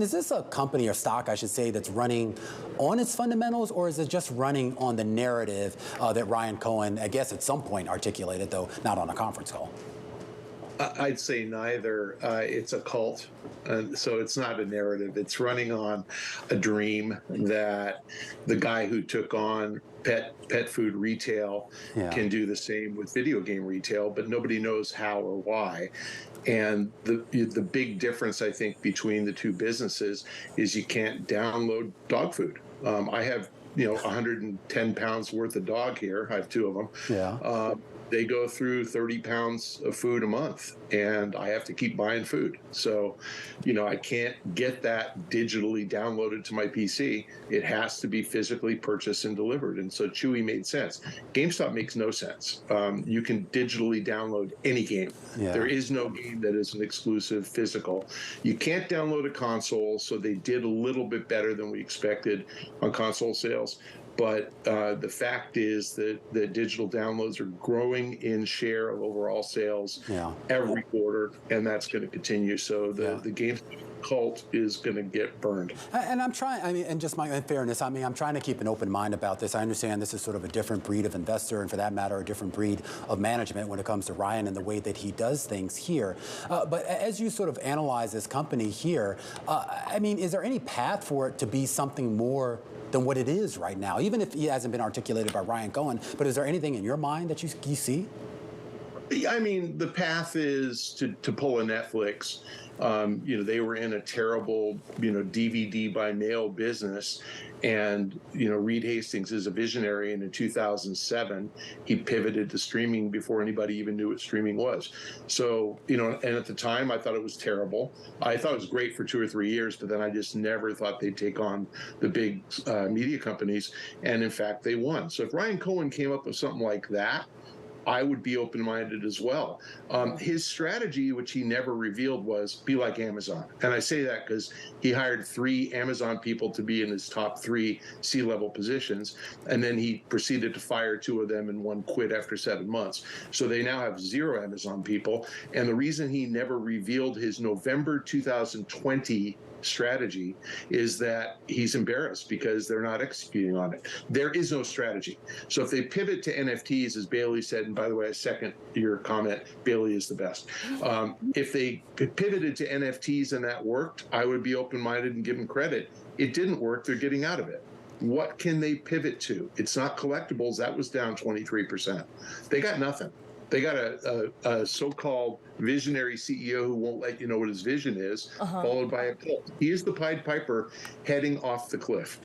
Is this a company or stock, I should say, that's running on its fundamentals, or is it just running on the narrative that Ryan Cohen, I guess at some point articulated, though not on a conference call? I'd say neither. It's a cult. So it's not a narrative. It's running on a dream that the guy who took on pet food retail can do the same with video game retail, but nobody knows how or why. And the big difference, I think, between the two businesses is you can't download dog food. I have 110 pounds worth of dog here. I have two of them. Yeah. They go through 30 pounds of food a month, and I have to keep buying food. So, I can't get that digitally downloaded to my PC. It has to be physically purchased and delivered. And so Chewy made sense. GameStop makes no sense. You can digitally download any game. Yeah. There is no game that is an exclusive physical. You can't download a console, so they did a little bit better than we expected on console sales. But the fact is that the digital downloads are growing in share of overall sales every quarter, and that's going to continue. So the game cult is going to get burned. And I'm trying, and just in fairness, I'm trying to keep an open mind about this. I understand this is sort of a different breed of investor, and for that matter, a different breed of management when it comes to Ryan and the way that he does things here. But as you sort of analyze this company here, is there any path for it to be something more than what it is right now, even if he hasn't been articulated by Ryan Cohen? But is there anything in your mind that you see? The path is to pull a Netflix. They were in a terrible, DVD by mail business. And, Reed Hastings is a visionary. And in 2007, he pivoted to streaming before anybody even knew what streaming was. So, and at the time, I thought it was terrible. I thought it was great for 2 or 3 years, but then I just never thought they'd take on the big media companies. And in fact, they won. So if Ryan Cohen came up with something like that, I would be open-minded as well. His strategy, which he never revealed, was be like Amazon. And I say that because he hired 3 Amazon people to be in his top 3 C-level positions, and then he proceeded to fire 2 of them, and 1 quit after 7 months. So they now have 0 Amazon people. And the reason he never revealed his November 2020 strategy is that he's embarrassed because they're not executing on it. There is no strategy. So if they pivot to NFTs, as Bailey said, and by the way, I second your comment, Bailey is the best. If they pivoted to NFTs and that worked, I would be open-minded and give them credit. It didn't work. They're getting out of it. What can they pivot to? It's not collectibles. That was down 23%. They got nothing. They got a so-called visionary CEO who won't let you know what his vision is, followed by a cult. He is the Pied Piper heading off the cliff.